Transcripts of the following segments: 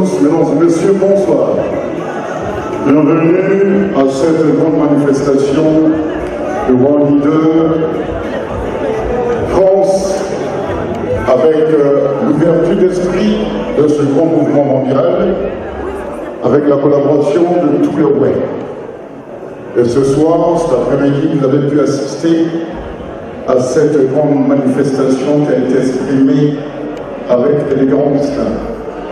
tous, mesdames et messieurs, bonsoir. Bienvenue à cette grande manifestation de grands leaders France avec l'ouverture d'esprit de ce grand mouvement mondial, avec la collaboration de tous les web. Et ce soir, cet après-midi, vous avez pu assister à cette grande manifestation qui a été exprimée avec élégance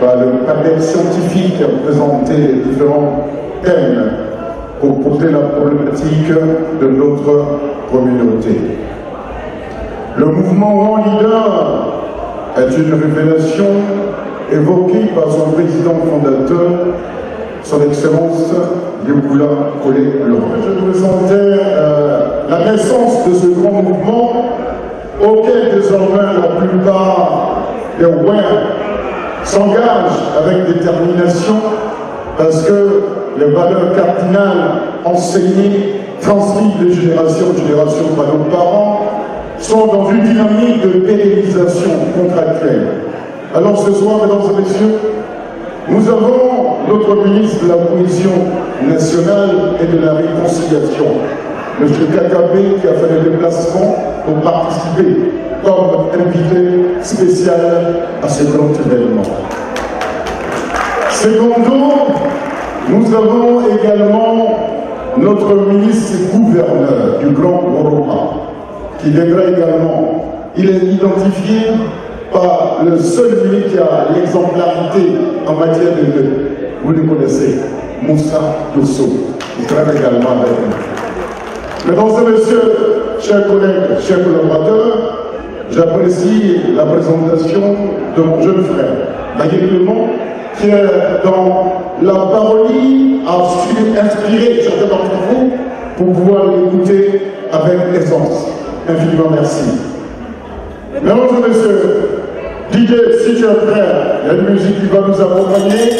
par le panel scientifique qui a présenté les différents thèmes pour poser la problématique de notre communauté. Le mouvement Grand Leader est une révélation évoquée par son président fondateur, son Excellence Léopold Collet-Laurent. Je présentais la naissance de ce grand mouvement auquel désormais la plupart des WER s'engagent avec détermination parce que les valeurs cardinales enseignées, transmises de génération en génération par nos parents, sont dans une dynamique de pérennisation contractuelle. Alors ce soir, mesdames et messieurs, nous avons notre ministre de la Cohésion nationale et de la réconciliation, M. Kakabé, qui a fait le déplacement pour participer comme invité spécial à ce grand événement. Secondo, nous avons également notre ministre-gouverneur du Grand Europa, qui devrait également, il est identifié par le seul ministre qui a l'exemplarité en matière de l'eau. Vous le connaissez, Moussa Dosso. Il travaille également avec nous. Mesdames et messieurs, chers collègues, chers collaborateurs, j'apprécie la présentation de mon jeune frère, Maguette Clément, qui est dans la parodie a su inspirer certains d'entre vous pour pouvoir l'écouter avec aisance. Infiniment merci. Mesdames et messieurs, DJ, si tu es prêt, il y a une musique qui va nous accompagner.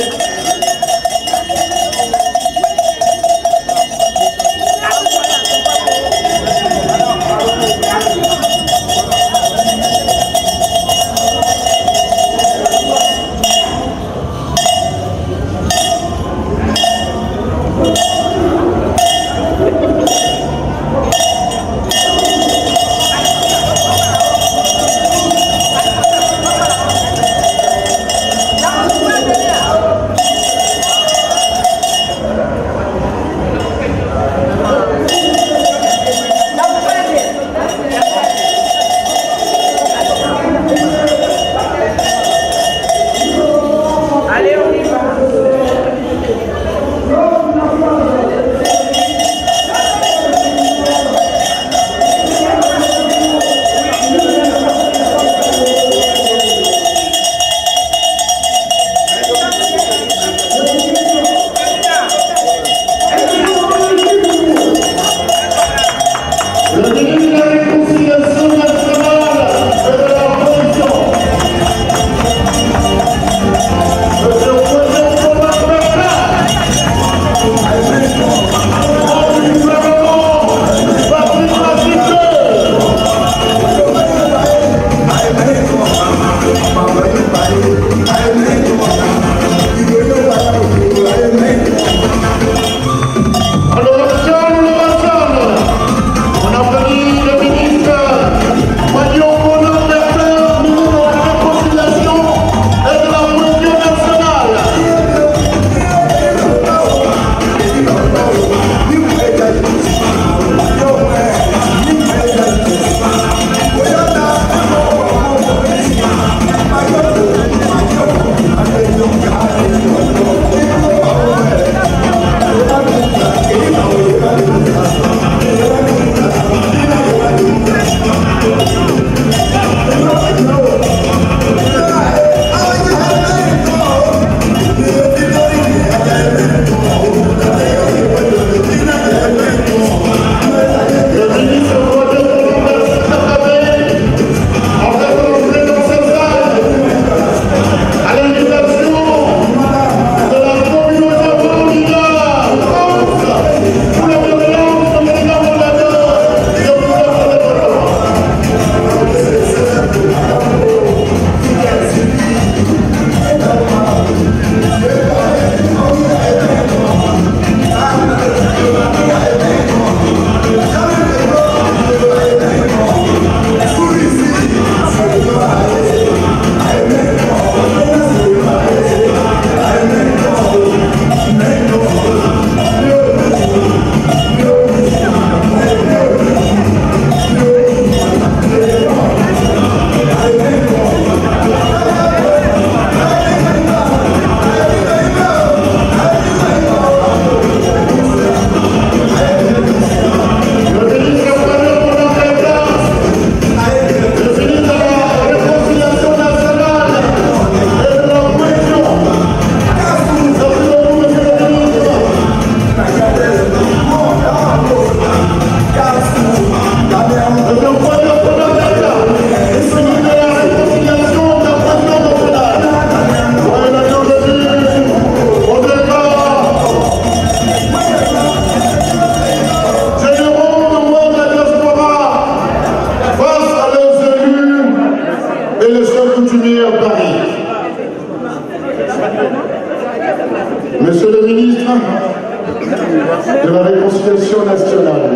de la réconciliation nationale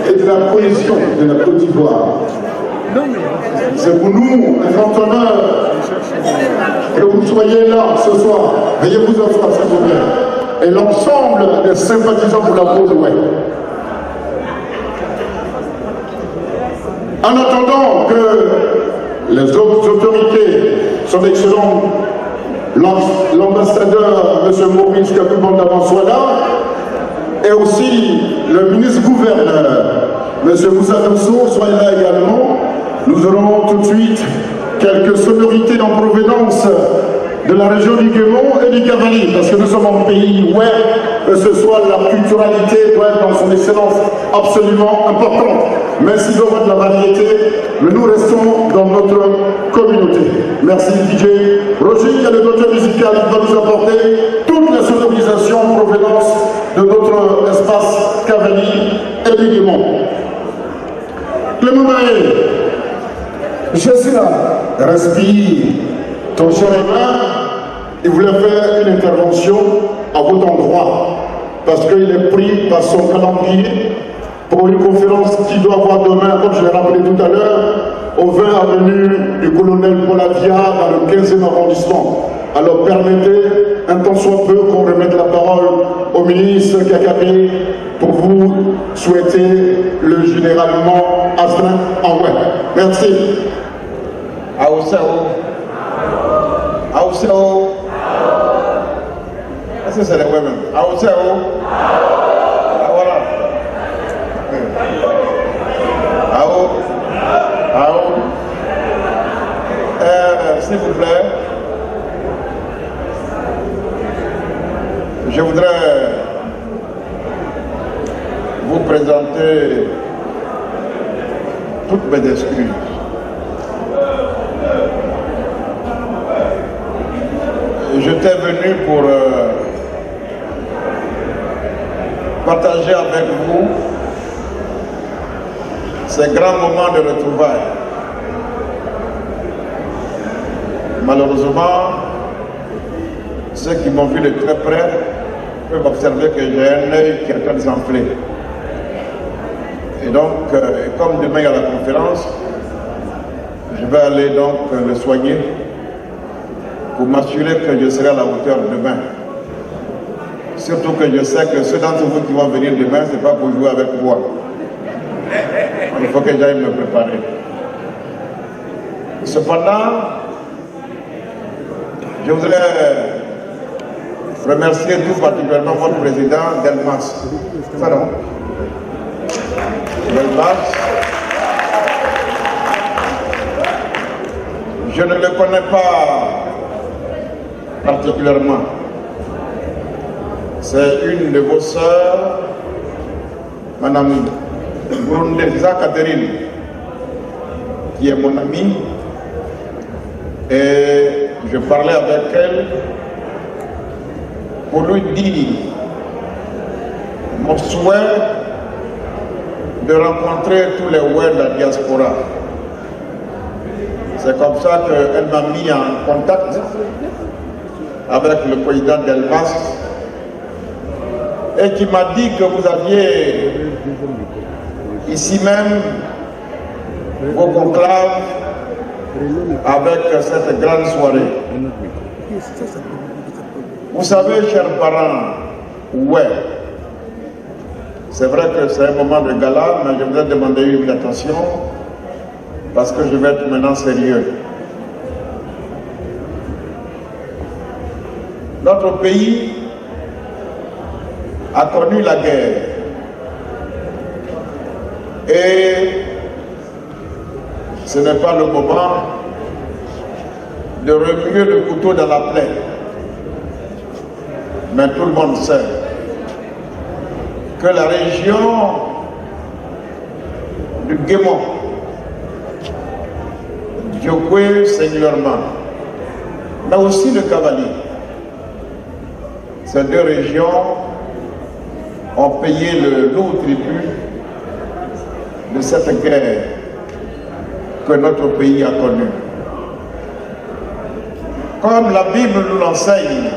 et de la cohésion de la Côte d'Ivoire. C'est pour nous un grand honneur que vous soyez là ce soir. Veuillez vous asseoir, s'il vous plaît. Et l'ensemble des sympathisants pour la cause ouest. En attendant que les autres autorités, son excellent l'ambassadeur M. Maurice Kakubandama soit là, et aussi le ministre-gouverneur M. Moussa Dosso soit là également, nous aurons tout de suite quelques sonorités en provenance de la région du Guémon et du Cavalier, parce que nous sommes un pays où ce soit la culturalité doit être dans son excellence absolument importante. Même s'il doit y avoir de la variété, mais nous restons dans notre communauté. Merci DJ Roger, qui est le docteur musical qui va nous apporter toute la sonorisation en provenance de notre espace Cavalier et du Guémon. Clément Maé, je suis là. Respire. Ton cher Emma, il voulait faire une intervention à votre endroit parce qu'il est pris par son calendrier pour une conférence qu'il doit avoir demain, comme je l'ai rappelé tout à l'heure, au 20 avenue du colonel Polavia dans le 15e arrondissement. Alors permettez, un temps soit peu, qu'on remette la parole au ministre Kakabé pour vous souhaiter le généralement astreint en vrai. Merci. Est-ce que c'est les women? Voilà. S'il vous plaît, je voudrais vous présenter toutes mes excuses. J'étais venu pour partager avec vous ces grands moments de retrouvailles. Malheureusement, ceux qui m'ont vu de très près peuvent observer que j'ai un œil qui est en train de s'enfler. Et donc, comme demain il y a la conférence, je vais aller donc le soigner pour m'assurer que je serai à la hauteur demain. Surtout que je sais que ceux d'entre vous qui vont venir demain, ce n'est pas pour jouer avec moi. Il faut que j'aille me préparer. Cependant, je voudrais remercier tout particulièrement votre président, Delmas. Ça non? Delmas. Je ne le connais pas particulièrement. C'est une de vos sœurs, Madame Brundeza Catherine, qui est mon amie, et je parlais avec elle pour lui dire mon souhait de rencontrer tous les Oueds de la diaspora. C'est comme ça qu'elle m'a mis en contact avec le président Delmas et qui m'a dit que vous aviez ici même vos conclaves avec cette grande soirée. Vous savez, chers parents, ouais, c'est vrai que c'est un moment de gala, mais je voudrais demander une attention parce que je vais être maintenant sérieux. Notre pays a connu la guerre et ce n'est pas le moment de remuer le couteau dans la plaie. Mais tout le monde sait que la région du Guémon, Djokwe singulièrement, mais aussi le Cavalier, ces deux régions ont payé le lourd tribut de cette guerre que notre pays a connue. Comme la Bible nous l'enseigne,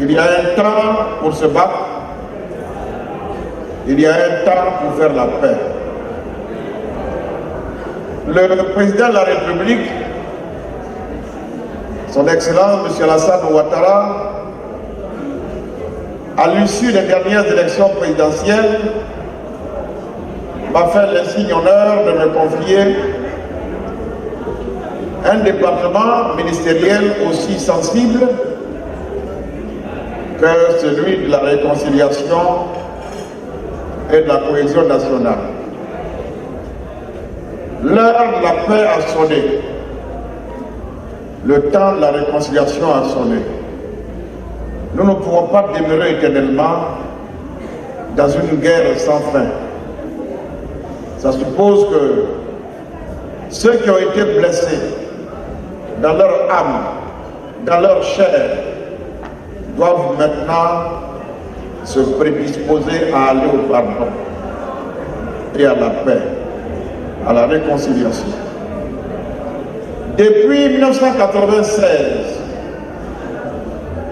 Il y a un temps pour se battre, il y a un temps pour faire la paix. Le président de la République, son Excellence, M. Alassane Ouattara, à l'issue des dernières élections présidentielles, m'a fait l'insigne honneur de me confier un département ministériel aussi sensible que celui de la réconciliation et de la cohésion nationale. L'heure de la paix a sonné. Le temps de la réconciliation a sonné. Nous ne pouvons pas demeurer éternellement dans une guerre sans fin. Ça suppose que ceux qui ont été blessés dans leur âme, dans leur chair, doivent maintenant se prédisposer à aller au pardon et à la paix, à la réconciliation. Depuis 1996,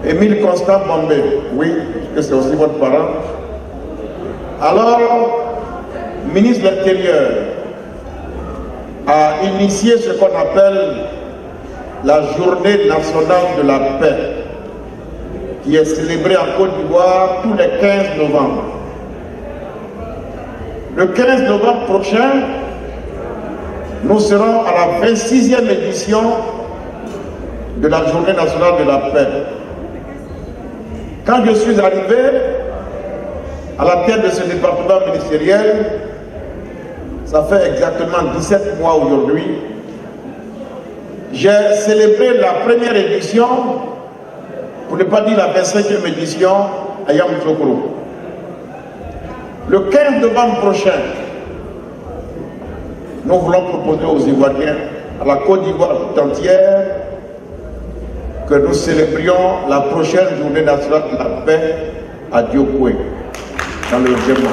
Émile Constant Bombé, oui, que c'est aussi votre parent, alors ministre de l'Intérieur, a initié ce qu'on appelle la Journée nationale de la paix, qui est célébrée en Côte d'Ivoire tous les 15 novembre. Le 15 novembre prochain, nous serons à la 26e édition de la Journée nationale de la paix. Quand je suis arrivé à la tête de ce département ministériel, ça fait exactement 17 mois aujourd'hui, j'ai célébré la première édition, pour ne pas dire la 25e édition, à Yamoussoukro. Le 15 novembre prochain, nous voulons proposer aux Ivoiriens, à la Côte d'Ivoire tout entière, que nous célébrions la prochaine journée nationale de la paix à Diokoué, dans le Gément.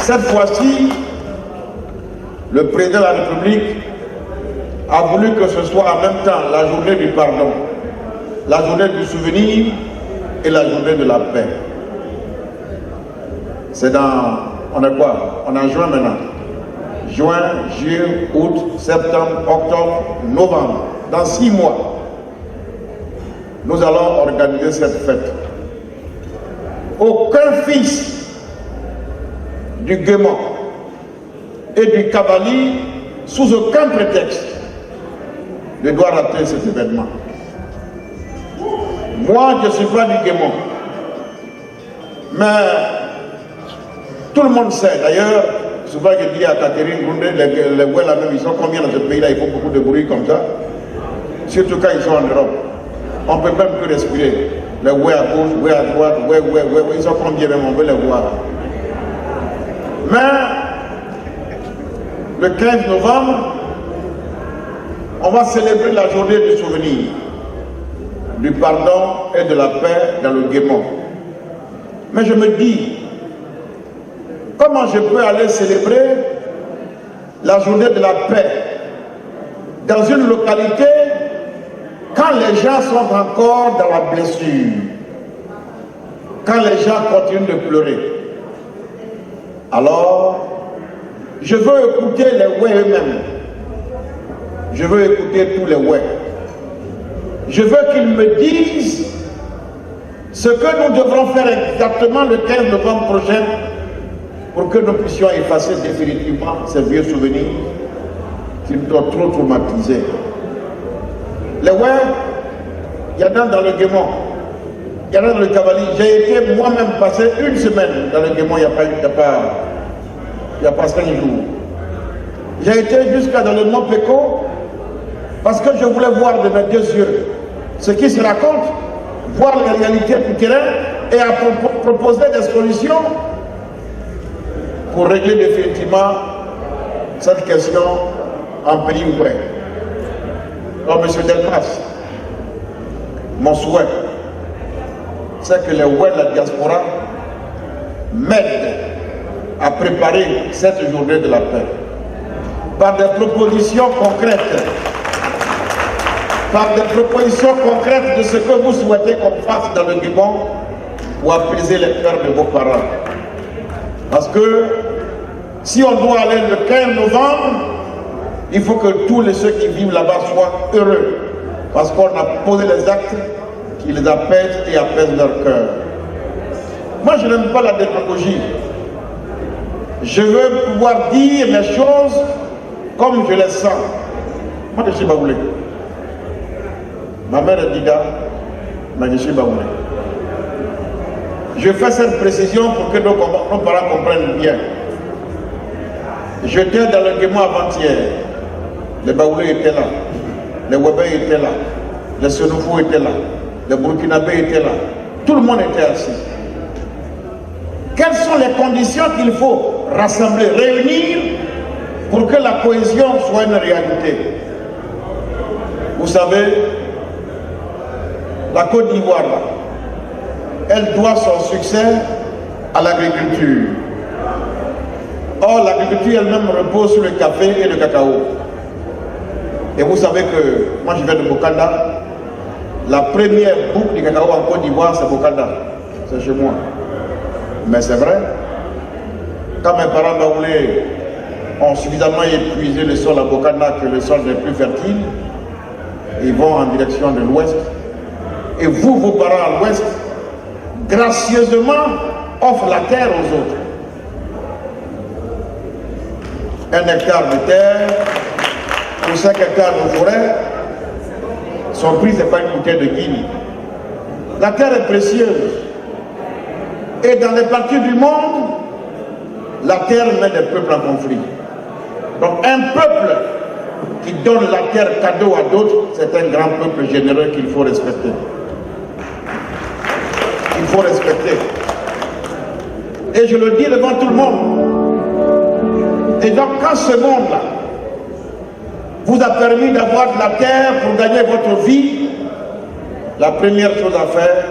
Cette fois-ci, le président de la République a voulu que ce soit en même temps la journée du pardon, la journée du souvenir et la journée de la paix. C'est dans, on est quoi? On est en juin maintenant. Juin, juillet, août, septembre, octobre, novembre. Dans 6 mois, nous allons organiser cette fête. Aucun fils du Guémon et du Cavalier, sous aucun prétexte, ne doit rater cet événement. Moi, je ne suis pas du Guémon, mais tout le monde sait. D'ailleurs, souvent je dis à Catherine Goundé, les voix là même, ils sont combien dans ce pays-là? Ils font beaucoup de bruit comme ça. Surtout quand ils sont en Europe. On ne peut même plus respirer. Les voix à gauche, voix à droite, voix, ils sont combien même, on veut les voir. Mais le 15 novembre, on va célébrer la journée du souvenir, du pardon et de la paix dans le Guémon. Mais je me dis, comment je peux aller célébrer la journée de la paix dans une localité quand les gens sont encore dans la blessure, quand les gens continuent de pleurer? Alors, je veux écouter les ouais eux-mêmes. Je veux écouter tous les ouais. Je veux qu'ils me disent ce que nous devrons faire exactement le 15 novembre prochain pour que nous puissions effacer définitivement ces vieux souvenirs qui nous ont trop traumatisés. Les ouais, il y en a dans le Guémon, il y en a dans le Cavalier. J'ai été moi-même passer 1 semaine dans le Guémon, il n'y a pas 5 jours. J'ai été jusqu'à dans le Mont Péco parce que je voulais voir de mes 2 yeux ce qui se raconte, voir les réalités du terrain et à proposer des solutions pour régler définitivement cette question en pays ouvert. Alors, M. Delmas, mon souhait, c'est que les oueds de la diaspora m'aident à préparer cette journée de la paix par des propositions concrètes. par des propositions concrètes de ce que vous souhaitez qu'on fasse dans le Gabon pour apaiser les cœurs de vos parents. Parce que si on doit aller le 15 novembre, il faut que tous ceux qui vivent là-bas soient heureux. Parce qu'on a posé les actes qui les apaisent et apaisent leur cœur. Moi, je n'aime pas la démagogie. Je veux pouvoir dire les choses comme je les sens. Moi, je suis baoulé. Ma mère est Dida, mais je suis baoulé. Je fais cette précision pour que nos parents comprennent bien. J'étais dans le Guémon avant-hier. Les Baoulés étaient là. Les Wabais étaient là. Les Sénoufos étaient là. Les Burkinabés étaient là. Tout le monde était assis. Quelles sont les conditions qu'il faut rassembler, réunir pour que la cohésion soit une réalité? Vous savez, la Côte d'Ivoire, elle doit son succès à l'agriculture. Or, l'agriculture elle-même repose sur le café et le cacao. Et vous savez que, moi je viens de Bokanda, la première boucle du cacao en Côte d'Ivoire, c'est Bokanda. C'est chez moi. Mais c'est vrai, quand mes parents baoulés ont suffisamment épuisé le sol à Bokanda, que le sol n'est plus fertile, ils vont en direction de l'ouest. Et vous, vos parents à l'ouest, gracieusement offrent la terre aux autres. 1 hectare de terre pour 5 hectares de forêt, son prix, ce n'est pas une bouteille de Guinée. La terre est précieuse. Et dans les parties du monde, la terre met des peuples en conflit. Donc un peuple qui donne la terre cadeau à d'autres, c'est un grand peuple généreux qu'il faut respecter. Il faut respecter. Et je le dis devant tout le monde. Et donc quand ce monde-là vous a permis d'avoir de la terre pour gagner votre vie, la première chose à faire,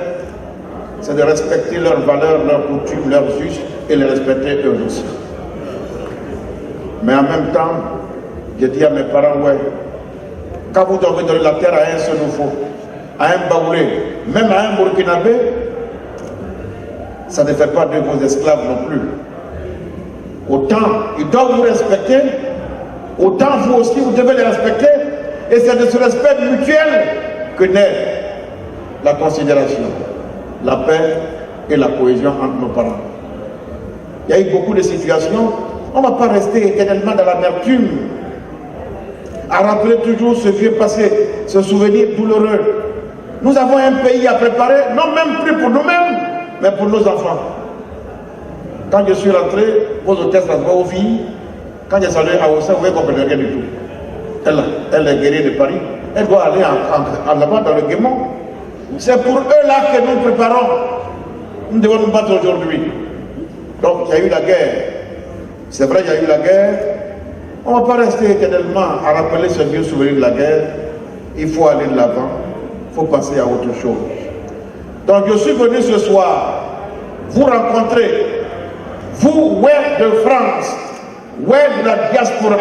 c'est de respecter leurs valeurs, leurs coutumes, leurs us et les respecter eux aussi. Mais en même temps, j'ai dit à mes parents, ouais, quand vous devez donner la terre à un Sénoufo, à un Baoulé, même à un Burkinabé, ça ne fait pas de vos esclaves non plus. Autant ils doivent vous respecter, autant vous aussi vous devez les respecter, et c'est de ce respect mutuel que naît la considération, la paix et la cohésion entre nos parents. Il y a eu beaucoup de situations, on ne va pas rester éternellement dans l'amertume, à rappeler toujours ce vieux passé, ce souvenir douloureux. Nous avons un pays à préparer, non même plus pour nous-mêmes, mais pour nos enfants. Quand je suis rentré, vos hôtesses, vos filles, quand j'ai salué à Ossa, vous ne comprenez rien du tout. Elle est guerrière de Paris, elle doit aller en avant dans le Guémon. C'est pour eux là que nous préparons. Nous devons nous battre aujourd'hui. Donc il y a eu la guerre. C'est vrai, il y a eu la guerre. On ne va pas rester éternellement à rappeler ce vieux souvenir de la guerre. Il faut aller de l'avant. Il faut passer à autre chose. Donc je suis venu ce soir vous rencontrer, vous, ouais de France, ouais de la diaspora.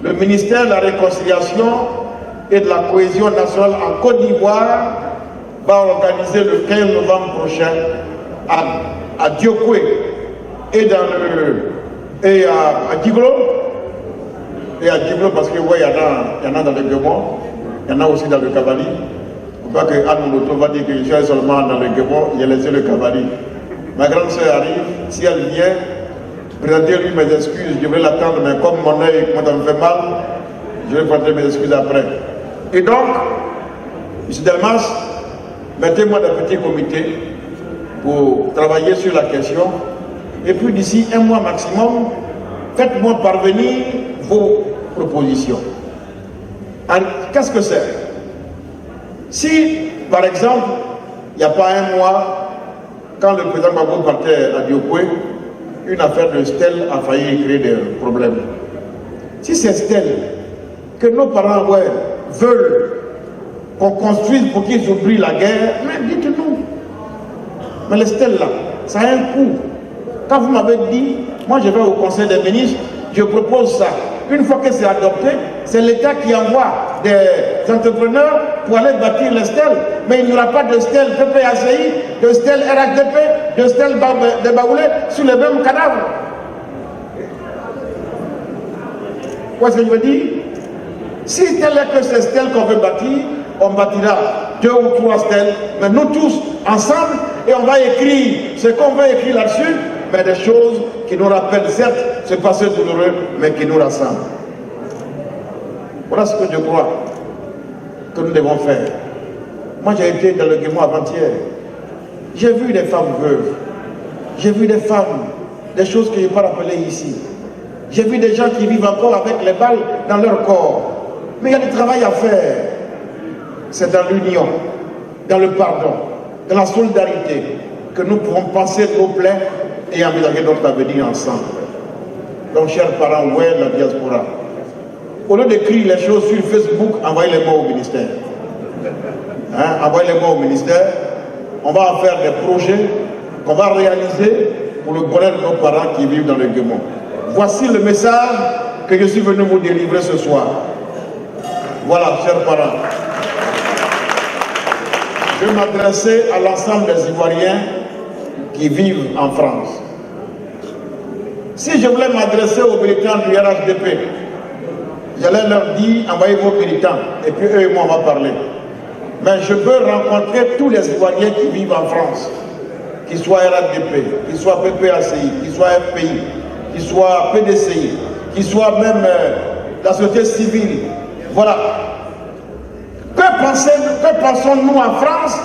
Le ministère de la Réconciliation et de la Cohésion nationale en Côte d'Ivoire va organiser le 15 novembre prochain à Diokwe et à Djiglo. Et à Djiglo parce que ouais, il y en a dans le Gabon, il y en a aussi dans le Cavali. Il ne faut pas que Anne Mouloto va dire que je suis seulement dans le Gabon, il a laissé le Cavali. Ma grande sœur arrive, si elle vient, présenter-lui mes excuses, je vais l'attendre, mais comme mon œil, moi ça me fait mal, je vais présenter mes excuses après. Et donc, M. Delmas, mettez-moi dans un petit comité pour travailler sur la question. Et puis d'ici 1 mois maximum, faites-moi parvenir vos propositions. Qu'est-ce que c'est? Si, par exemple, il n'y a pas 1 mois, quand le président Gbagbo partait à Diokwe, une affaire de stèle a failli créer des problèmes. Si c'est stèle que nos parents veulent qu'on construise pour qu'ils oublient la guerre, mais dites-nous. Mais les stèles là, ça a un coût. Quand vous m'avez dit, moi je vais au Conseil des ministres, je propose ça. une fois que c'est adopté, c'est l'État qui envoie des entrepreneurs pour aller bâtir les stèles. Mais il n'y aura pas de stèle PPACI, de stèle RHDP, de stèle de Baoulé sur les mêmes cadavres. Quoi ce que je veux dire? Si tel est que ces stèles qu'on veut bâtir, on bâtira 2 ou 3 stèles, mais nous tous ensemble, et on va écrire ce qu'on veut écrire là-dessus, mais des choses qui nous rappellent certes ce passé douloureux, mais qui nous rassemblent. Voilà ce que je crois que nous devons faire. Moi j'ai été dans le Guémon avant-hier. J'ai vu des femmes veuves. J'ai vu des femmes, des choses que je n'ai pas rappelées ici. J'ai vu des gens qui vivent encore avec les balles dans leur corps. Mais il y a du travail à faire. C'est dans l'union, dans le pardon, dans la solidarité que nous pourrons penser nos plaies et envisager notre avenir ensemble. Donc, chers parents, où est la diaspora? Au lieu d'écrire les choses sur Facebook, envoyez-les-moi au ministère. Envoyez-les-moi au ministère. On va en faire des projets qu'on va réaliser pour le bonheur de nos parents qui vivent dans le Guémon. Voici le message que je suis venu vous délivrer ce soir. Voilà, chers parents. Je vais m'adresser à l'ensemble des Ivoiriens qui vivent en France. Si je voulais m'adresser aux militants du RHDP, j'allais leur dire, envoyez vos militants, et puis eux et moi on va parler. Mais je veux rencontrer tous les Ivoiriens qui vivent en France, qu'ils soient RHDP, qu'ils soient PPACI, qu'ils soient FPI, qu'ils soient PDCI, qu'ils soient même la société civile. Voilà. Que pensons-nous en France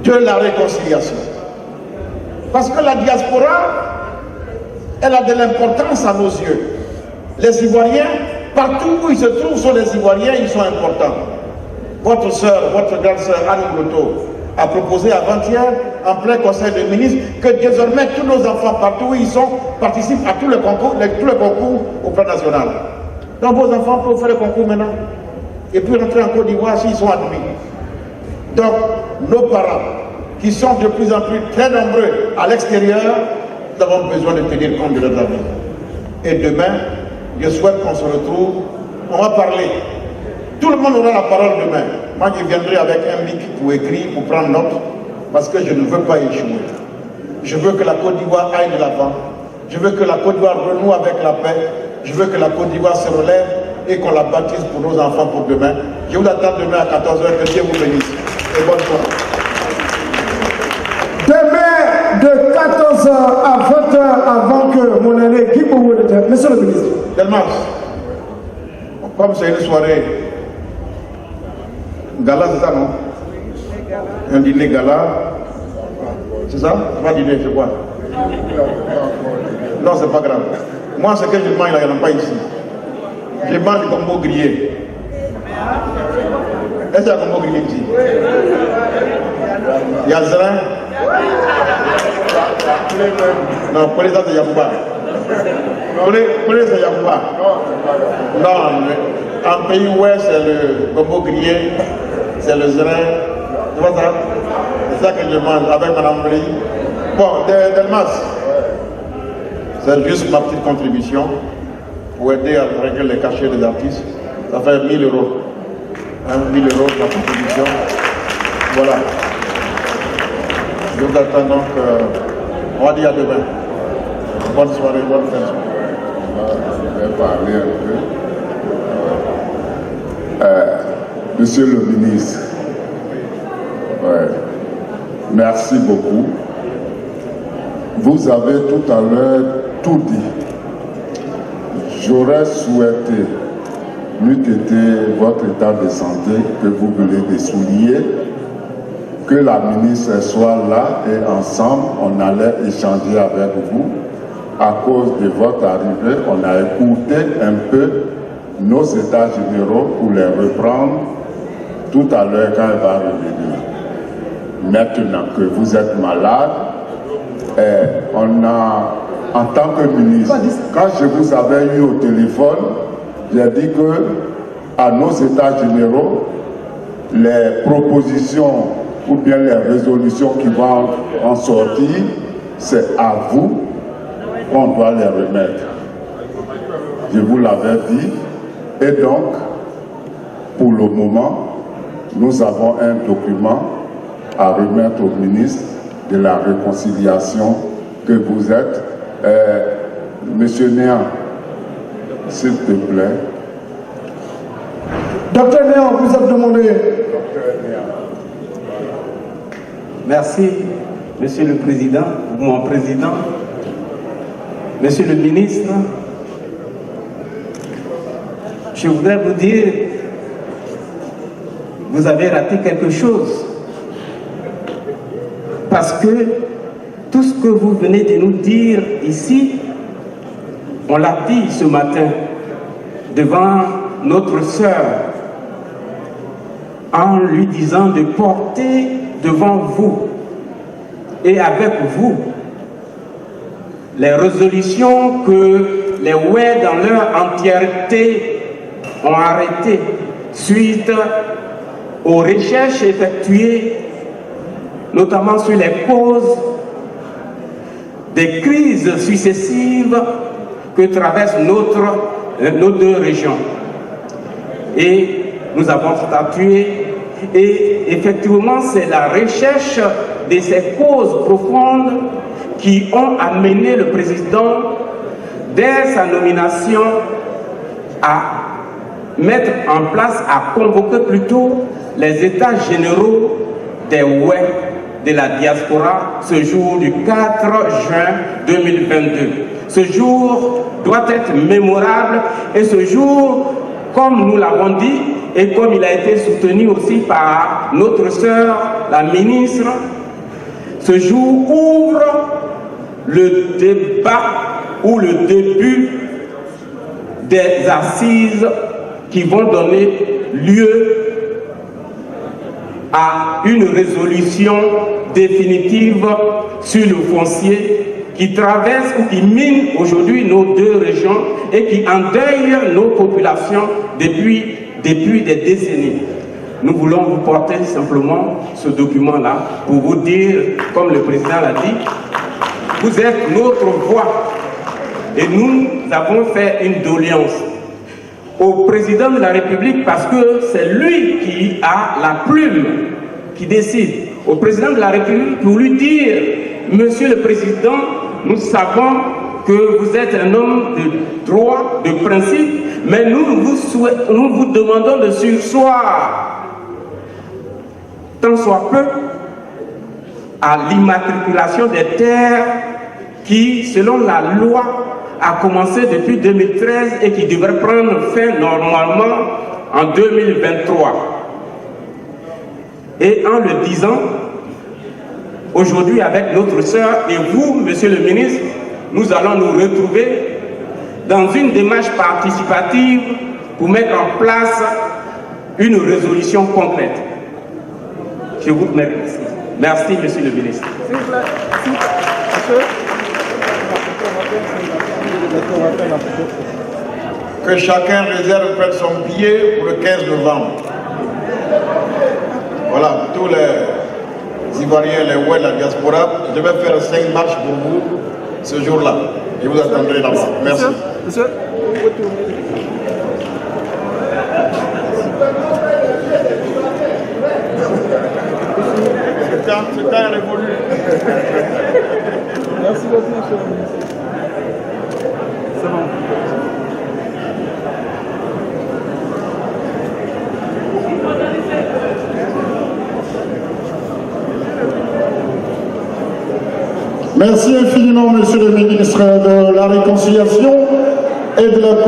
de la réconciliation? Parce que la diaspora, elle a de l'importance à nos yeux. Les Ivoiriens, partout où ils se trouvent sont les Ivoiriens, ils sont importants. Votre soeur, votre grande soeur Anne Bloto a proposé avant-hier, en plein conseil de ministres, que désormais tous nos enfants, partout où ils sont, participent à tous les concours au plan national. Donc vos enfants peuvent faire le concours maintenant et puis rentrer en Côte d'Ivoire s'ils sont admis. Donc nos parents, qui sont de plus en plus très nombreux à l'extérieur, nous avons besoin de tenir compte de leurs amis. Et demain, je souhaite qu'on se retrouve, on va parler. Tout le monde aura la parole demain. Moi, je viendrai avec un bic pour écrire, pour prendre note, parce que je ne veux pas échouer. Je veux que la Côte d'Ivoire aille de l'avant. Je veux que la Côte d'Ivoire renoue avec la paix. Je veux que la Côte d'Ivoire se relève et qu'on la baptise pour nos enfants pour demain. Je vous attends demain à 14h. Que Dieu vous bénisse. Et bonne soirée. Demain, de 14h à 20h, avant que mon année Guy Boubou ne termine. Monsieur le ministre. Delmas, comme c'est une soirée gala, c'est ça, non? Un dîner gala. C'est ça? C'est pas dîner, c'est quoi? Non, c'est pas grave. Moi, ce que je mange, il n'y en a pas ici. Je mange du gombo grillé. Est-ce qu'il y a un gombo grillé ici? Il y a Zrin? Non, pour les autres, c'est Yamouba. Pour les c'est Yamouba. Non, en pays où c'est le gombo grillé, c'est le Zrin. Tu vois ça? C'est ça que je mange avec Mme Blé. Bon, Delmas, c'est juste ma petite contribution pour aider à régler les cachets des artistes. Ça fait 1 000 €. 1 000 € ma contribution. Voilà. Je vous attends donc. On va dire à demain. Bonne soirée, bonne fin de soirée. Je vais parler un peu. Monsieur le ministre, merci beaucoup. Vous avez tout à l'heure tout dit. J'aurais souhaité, n'eût été votre état de santé que vous venez de souligner, que la ministre soit là et ensemble, on allait échanger avec vous. À cause de votre arrivée, on a écouté un peu nos états généraux pour les reprendre tout à l'heure quand elle va revenir. Maintenant que vous êtes malade, on a, en tant que ministre, quand je vous avais eu au téléphone, j'ai dit que à nos états généraux, les propositions ou bien les résolutions qui vont en sortir, c'est à vous qu'on doit les remettre. je vous l'avais dit. Et donc, pour le moment, nous avons un document à remettre au ministre de la Réconciliation que vous êtes. Monsieur Néan, s'il te plaît. Docteur Néan, vous êtes demandé. Merci, Monsieur le Président, mon Président, Monsieur le Ministre. Je voudrais vous dire, vous avez raté quelque chose. Parce que tout ce que vous venez de nous dire ici, on l'a dit ce matin devant notre sœur, en lui disant de porter devant vous et avec vous les résolutions que les Ouè dans leur entièreté ont arrêtées suite aux recherches effectuées notamment sur les causes des crises successives que traversent nos deux régions. Et nous avons statué, et effectivement c'est la recherche de ces causes profondes qui ont amené le président, dès sa nomination, à mettre en place, à convoquer plutôt les états généraux des Ouè de la diaspora ce jour du 4 juin 2022. Ce jour doit être mémorable et ce jour, comme nous l'avons dit et comme il a été soutenu aussi par notre sœur, la ministre, ce jour ouvre le débat ou le début des assises qui vont donner lieu à une résolution définitive sur le foncier qui traverse ou qui mine aujourd'hui nos deux régions et qui endeuille nos populations depuis des décennies. Nous voulons vous porter simplement ce document-là pour vous dire, comme le président l'a dit, vous êtes notre voix et nous avons fait une doléance au président de la République parce que c'est lui qui a la plume, qui décide. Au président de la République pour lui dire, Monsieur le Président, nous savons que vous êtes un homme de droit, de principe, mais nous vous demandons de surseoir, tant soit peu, à l'immatriculation des terres qui, selon la loi, a commencé depuis 2013 et qui devrait prendre fin normalement en 2023. Et en le disant, aujourd'hui avec notre sœur et vous, Monsieur le ministre, nous allons nous retrouver dans une démarche participative pour mettre en place une résolution concrète. Je vous remercie. Merci, Monsieur le ministre. Que chacun réserve près de son billet pour le 15 novembre. Voilà, tous les Ivoiriens, les Ouè, la diaspora, je vais faire 5 marches pour vous ce jour-là. Et vous attendrez là-bas. Merci. Monsieur. Ce temps est révolu. Merci beaucoup, monsieur le ministre. C'est bon. Merci infiniment, Monsieur le ministre de la Réconciliation et de la Cohésion.